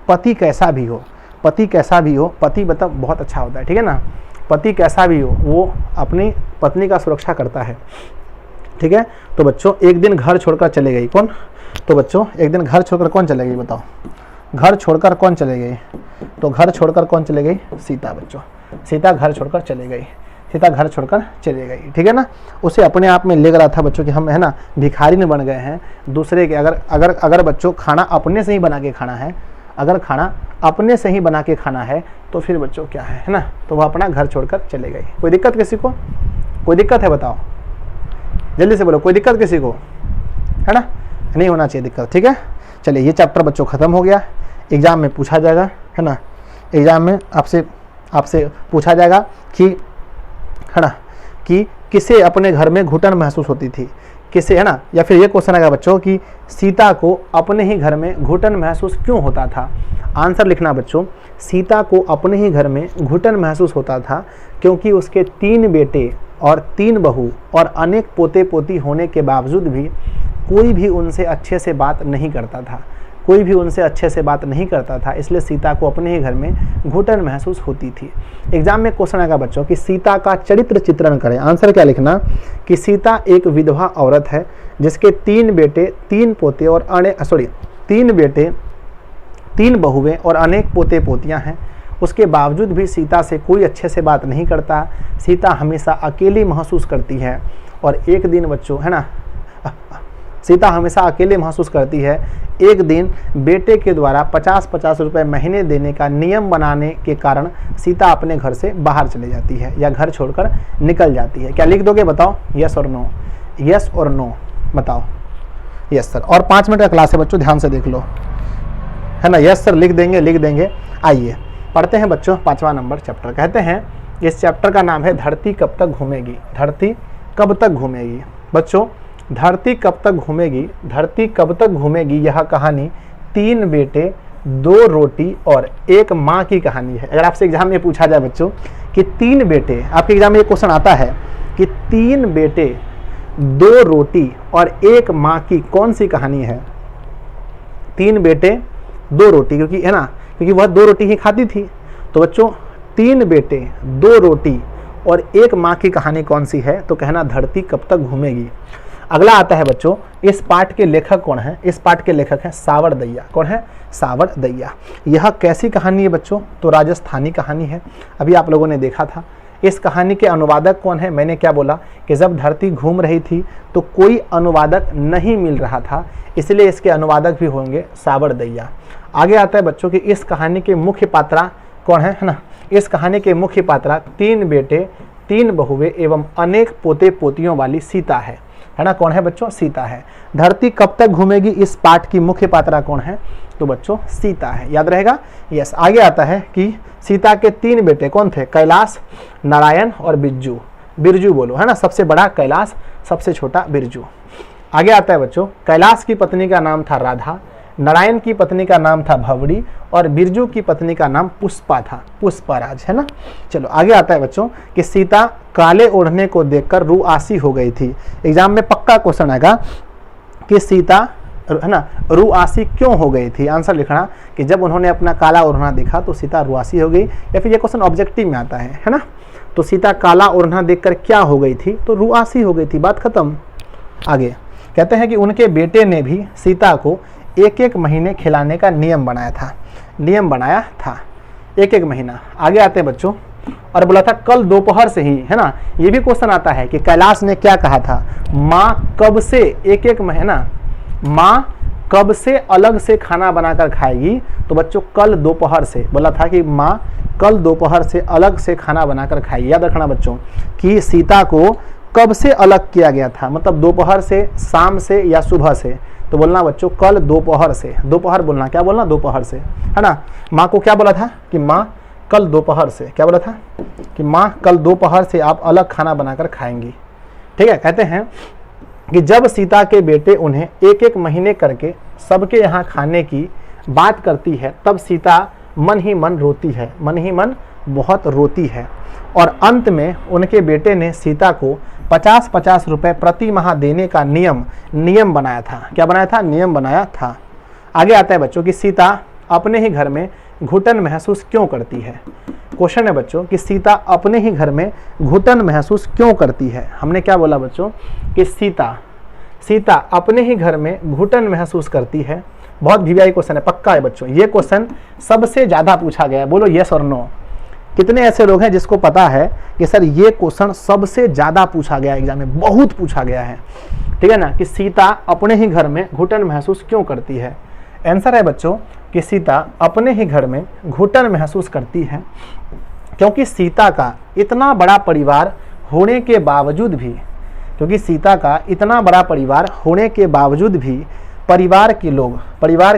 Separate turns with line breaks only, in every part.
पति कैसा भी हो, पति कैसा भी हो, पति मतलब बहुत अच्छा होता है, ठीक है ना, पति कैसा भी हो वो अपनी पत्नी का सुरक्षा करता है, ठीक है। तो बच्चों एक दिन घर छोड़कर चले गई, कौन? तो बच्चों एक दिन घर छोड़कर कौन चले गई, बताओ, घर छोड़कर कौन चले गई? तो घर छोड़कर कौन चले गई? सीता। बच्चों सीता घर छोड़कर चले गई, सीता घर छोड़कर चली गई, ठीक है ना। उसे अपने आप में लग रहा था बच्चों कि हम है ना भिखारी नहीं बन गए हैं दूसरे के, अगर बच्चों खाना अपने से ही बना के खाना है, अगर खाना अपने से ही बना के खाना है तो फिर बच्चों क्या है ना, तो वह अपना घर छोड़कर चले गई। कोई दिक्कत किसी को? कोई दिक्कत है बताओ, जल्दी से बोलो, कोई दिक्कत किसी को है ना? नहीं होना चाहिए दिक्कत, ठीक है। चलिए ये चैप्टर बच्चों खत्म हो गया, एग्जाम में पूछा जाएगा, है ना, एग्जाम में आपसे पूछा जाएगा कि है ना कि किसे अपने घर में घुटन महसूस होती थी, किसे, है ना, या फिर ये क्वेश्चन आएगा बच्चों कि सीता को अपने ही घर में घुटन महसूस क्यों होता था। आंसर लिखना बच्चों, सीता को अपने ही घर में घुटन महसूस होता था क्योंकि उसके 3 बेटे और 3 बहू और अनेक पोते पोती होने के बावजूद भी कोई भी उनसे अच्छे से बात नहीं करता था, कोई भी उनसे अच्छे से बात नहीं करता था, इसलिए सीता को अपने ही घर में घुटन महसूस होती थी। एग्जाम में क्वेश्चन आएगा बच्चों कि सीता का चरित्र चित्रण करें। आंसर क्या लिखना कि सीता एक विधवा औरत है जिसके 3 बेटे 3 पोते और 3 बेटे 3 बहुएं और अनेक पोते पोतियां हैं। उसके बावजूद भी सीता से कोई अच्छे से बात नहीं करता, सीता हमेशा अकेली महसूस करती है। और एक दिन बच्चों, है ना, सीता हमेशा अकेले महसूस करती है। एक दिन बेटे के द्वारा 50-50 रुपए महीने देने का नियम बनाने के कारण सीता अपने घर से बाहर चली जाती है या घर छोड़कर निकल जाती है। क्या लिख दोगे बताओ, यस और नो, यस और नो बताओ। यस सर, और 5 मिनट का क्लास है बच्चों, ध्यान से देख लो, है ना। यस सर लिख देंगे। आइए पढ़ते हैं बच्चों 5वां नंबर चैप्टर। कहते हैं इस चैप्टर का नाम है धरती कब तक घूमेगी। धरती कब तक घूमेगी बच्चों, धरती कब तक घूमेगी, धरती कब तक घूमेगी, यह कहानी 3 बेटे 2 रोटी और 1 माँ की कहानी है। अगर आपसे एग्जाम में पूछा जाए बच्चों कि 3 बेटे, आपके एग्जाम में एक क्वेश्चन आता है कि 3 बेटे 2 रोटी और 1 माँ की कौन सी कहानी है? 3 बेटे 2 रोटी, क्योंकि है ना, क्योंकि वह 2 रोटी ही खाती थी। तो बच्चों 3 बेटे 2 रोटी और 1 माँ की कहानी कौन सी है? तो कहना धरती कब तक घूमेगी। अगला आता है बच्चों, इस पाठ के लेखक कौन है? इस पाठ के लेखक है सावर दैया। कौन है? सावर दैया। यह कैसी कहानी है बच्चों? तो राजस्थानी कहानी है, अभी आप लोगों ने देखा था। इस कहानी के अनुवादक कौन है? मैंने क्या बोला कि जब धरती घूम रही थी तो कोई अनुवादक नहीं मिल रहा था, इसलिए इसके अनुवादक भी होंगे सावर दैया। आगे आता है बच्चों कि इस कहानी के मुख्य पात्रा कौन है ना? इस कहानी के मुख्य पात्रा 3 बेटे 3 बहुएं एवं अनेक पोते पोतियों वाली सीता है ना। कौन है बच्चों? सीता है। धरती कब तक घूमेगी, इस पाठ की मुख्य पात्रा कौन है? तो बच्चों सीता है, याद रहेगा। यस, आगे आता है कि सीता के 3 बेटे कौन थे? कैलाश, नारायण और बिरजू। बिरजू बोलो, है ना, सबसे बड़ा कैलाश, सबसे छोटा बिरजू। आगे आता है बच्चों, कैलाश की पत्नी का नाम था राधा, नारायण की पत्नी का नाम था भवड़ी और बिरजू की पत्नी का नाम पुष्पा था, पुष्पराज, है ना। चलो आगे आता है बच्चों कि सीता काले ओढ़ने को देखकर रुआसी हो गई थी। एग्जाम में पक्का क्वेश्चन आएगा कि सीता, है ना, रुआसी क्यों हो गई थी। आंसर लिखना कि जब उन्होंने अपना काला ओढ़ना देखा तो सीता रुआसी हो गई, या फिर ये क्वेश्चन ऑब्जेक्टिव में आता है ना। तो सीता काला ओढ़ना देखकर क्या हो गई थी? तो रुआसी हो गई थी, बात खत्म। आगे कहते हैं कि उनके बेटे ने भी सीता को 1-1 महीने खिलाने का नियम बनाया था, 1-1 महीना। आगे आते हैं बच्चों, और बोला था कल दोपहर से ही, है ना। ये भी क्वेश्चन आता है कि कैलाश ने क्या कहा था? माँ कब से 1-1 महीना, माँ कब से अलग से खाना बनाकर खाएगी? तो बच्चों कल दोपहर से बोला था कि माँ कल दोपहर से अलग से खाना बनाकर खाएगी। याद रखना बच्चों कि सीता को कब से अलग किया गया था, मतलब दोपहर से, शाम से या सुबह से। तो बोलना बच्चों कल दोपहर से, दोपहर बोलना, क्या बोलना? दोपहर से, है ना। माँ को क्या बोला था कि माँ कल दोपहर से, क्या बोला था कि माँ कल दोपहर से आप अलग खाना बनाकर खाएंगी, ठीक है। कहते हैं कि जब सीता के बेटे उन्हें 1-1 महीने करके सबके यहाँ खाने की बात करती है तब सीता मन ही मन रोती है, मन ही मन बहुत रोती है। और अंत में उनके बेटे ने सीता को 50-50 रुपए प्रति माह देने का नियम बनाया था। क्या बनाया था? नियम बनाया था। आगे आता है बच्चों कि सीता अपने ही घर में घुटन महसूस क्यों करती है? क्वेश्चन है बच्चों कि सीता अपने ही घर में घुटन महसूस क्यों करती है? हमने क्या बोला बच्चों कि सीता अपने ही घर में घुटन महसूस करती है। बहुत वीवीआई क्वेश्चन है, पक्का है बच्चों। ये क्वेश्चन सबसे ज्यादा पूछा गया है, बोलो यस और नो। कितने ऐसे लोग हैं जिसको पता है कि सर ये क्वेश्चन सबसे ज्यादा पूछा गया एग्जाम में, बहुत पूछा गया है, ठीक है ना, कि सीता अपने ही घर में घुटन महसूस क्यों करती है? आंसर है बच्चों कि सीता अपने ही घर में घुटन महसूस करती है क्योंकि सीता का इतना बड़ा परिवार होने के बावजूद भी, परिवार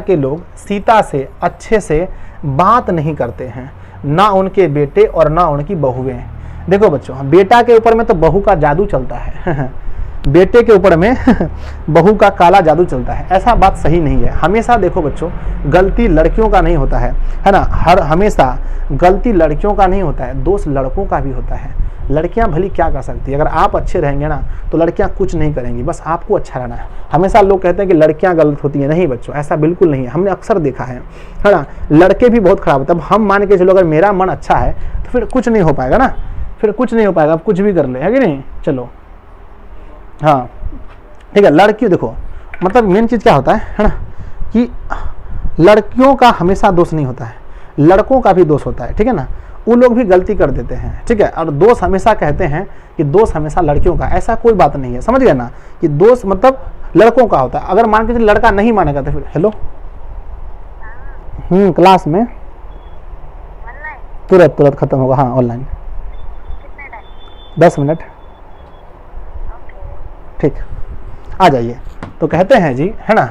के लोग सीता से अच्छे से बात नहीं करते हैं, ना उनके बेटे और ना उनकी बहुएं। देखो बच्चों, बेटा के ऊपर में तो बहू का जादू चलता है बेटे के ऊपर में बहू का काला जादू चलता है, ऐसा बात सही नहीं है। हमेशा देखो बच्चों, गलती लड़कियों का नहीं होता है ना, हमेशा गलती लड़कियों का नहीं होता है, दोष लड़कों का भी होता है। लड़कियां भली क्या कर सकती है, अगर आप अच्छे रहेंगे ना तो लड़कियां कुछ नहीं करेंगी, बस आपको अच्छा रहना है। हमेशा लोग कहते हैं कि लड़कियां गलत होती हैं, नहीं बच्चों, ऐसा बिल्कुल नहीं है। हमने अक्सर देखा है ना, लड़के भी बहुत खराब होते हैं। अब हम मान के चलो अगर मेरा मन अच्छा है तो फिर कुछ नहीं हो पाएगा ना, फिर कुछ नहीं हो पाएगा, आप कुछ भी कर ले, है कि नहीं। चलो हाँ ठीक है, लड़की देखो मतलब मेन चीज़ क्या होता है ना, कि लड़कियों का हमेशा दोष नहीं होता है, लड़कों का भी दोष होता है, ठीक है ना। वो लोग भी गलती कर देते हैं, ठीक है। और दोष हमेशा कहते हैं कि दोष हमेशा लड़कियों का, ऐसा कोई बात नहीं है, समझ गए ना, कि दोष मतलब लड़कों का होता है। अगर मान के लड़का नहीं मानेगा तो फिर हेलो क्लास में तुरंत खत्म होगा। हाँ ऑनलाइन 10 मिनट, ठीक, आ जाइए। तो कहते हैं जी, है ना।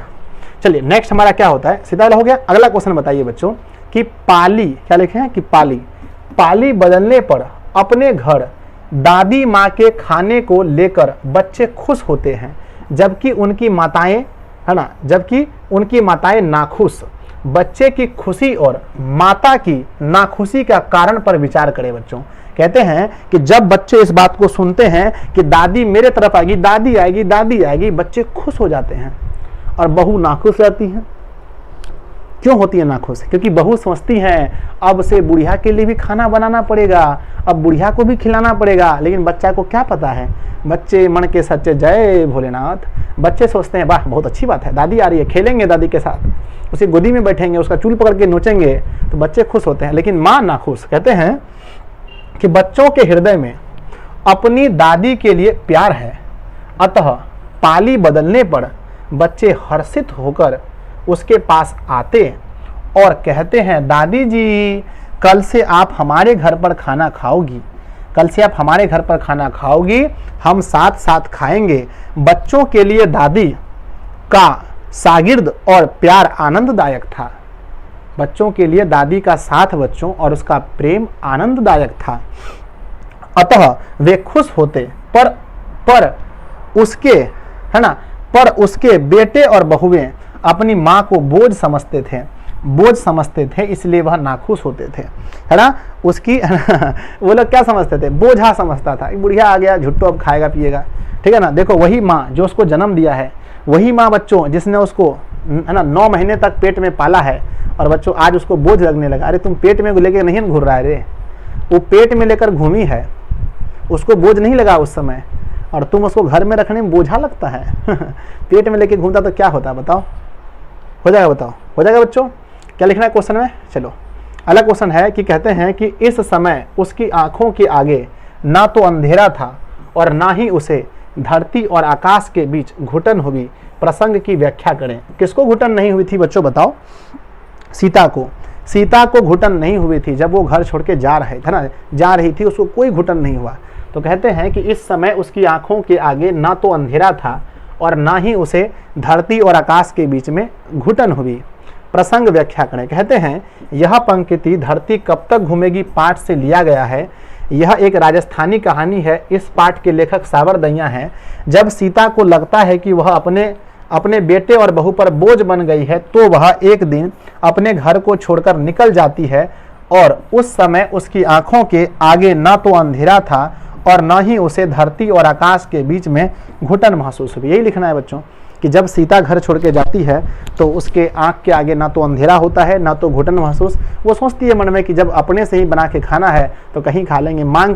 चलिए नेक्स्ट हमारा क्या होता है, सीधा हो गया। अगला क्वेश्चन बताइए बच्चों कि पाली, क्या लिखे हैं कि पाली बदलने पर अपने घर दादी माँ के खाने को लेकर बच्चे खुश होते हैं, जबकि उनकी माताएं नाखुश। बच्चे की खुशी और माता की नाखुशी का कारण पर विचार करें बच्चों। कहते हैं कि जब बच्चे इस बात को सुनते हैं कि दादी मेरे तरफ आएगी, दादी आएगी, बच्चे खुश हो जाते हैं और बहू नाखुश रहती है। क्यों होती है नाखुश? क्योंकि बहू समझती है अब से बुढ़िया के लिए भी खाना बनाना पड़ेगा, अब बुढ़िया को भी खिलाना पड़ेगा। लेकिन बच्चा को क्या पता है, बच्चे मन के सच्चे जय भोलेनाथ। बच्चे सोचते हैं वाह बहुत अच्छी बात है, दादी आ रही है, खेलेंगे दादी के साथ, उसी गोदी में बैठेंगे, उसका चूल पकड़ के नोचेंगे, तो बच्चे खुश होते हैं। लेकिन माँ नाखुश। कहते हैं कि बच्चों के हृदय में अपनी दादी के लिए प्यार है, अतः पाली बदलने पर बच्चे हर्षित होकर उसके पास आते और कहते हैं दादी जी कल से आप हमारे घर पर खाना खाओगी, हम साथ साथ खाएंगे। बच्चों के लिए दादी का शागिर्द और प्यार आनंददायक था। बच्चों के लिए दादी का साथ बच्चों और उसका प्रेम आनंददायक था, अतः वे खुश होते। पर उसके बेटे और बहुएं अपनी माँ को बोझ समझते थे, इसलिए वह नाखुश होते थे, है ना। उसकी वो लोग क्या समझते थे, बोझा समझता था, बुढ़िया आ गया झुट्टो अब खाएगा पिएगा, ठीक है ना। देखो वही माँ जो उसको जन्म दिया है, वही माँ बच्चों जिसने उसको, है ना, 9 महीने तक पेट में पाला है, और बच्चों आज उसको बोझ लगने लगा। अरे तुम पेट में लेकर नहीं घूर रहा है रे, वो पेट में लेकर घूमी है, उसको बोझ नहीं लगा उस समय, और तुम उसको घर में रखने में बोझा लगता है पेट में लेके घूमता तो क्या होता है बताओ, हो जाएगा बच्चों। क्या लिखना है क्वेश्चन में? चलो अगला क्वेश्चन है कि कहते हैं कि इस समय उसकी आंखों के आगे ना तो अंधेरा था और ना ही उसे धरती और आकाश के बीच घुटन हुई। प्रसंग की व्याख्या करें। किसको घुटन नहीं हुई थी बच्चों बताओ? सीता को घुटन नहीं हुई थी जब वो घर छोड़ के जा रही थी, उसको कोई घुटन नहीं हुआ। तो कहते हैं कि इस समय उसकी आंखों के आगे ना तो अंधेरा था और ना ही उसे धरती और आकाश के बीच में घुटन हुई। प्रसंग व्याख्या करें। कहते हैं यह पंक्ति धरती कब तक घूमेगी पाठ से लिया गया है। यह एक राजस्थानी कहानी है। इस पाठ के लेखक सावर दैया हैं। जब सीता को लगता है कि वह अपने बेटे और बहू पर बोझ बन गई है, तो वह एक दिन अपने घर को छोड़कर निकल जाती है और उस समय उसकी आंखों के आगे ना तो अंधेरा था और न ही उसे धरती और आकाश के बीच में घुटन महसूस हुई। यही लिखना है बच्चों कि जब सीता घर छोड़ के जाती है तो उसके आँख के आगे ना तो अंधेरा होता है ना तो घुटन महसूस। वो सोचती है मन में कि जब अपने से ही बना के खाना है तो कहीं खा लेंगे, मांग के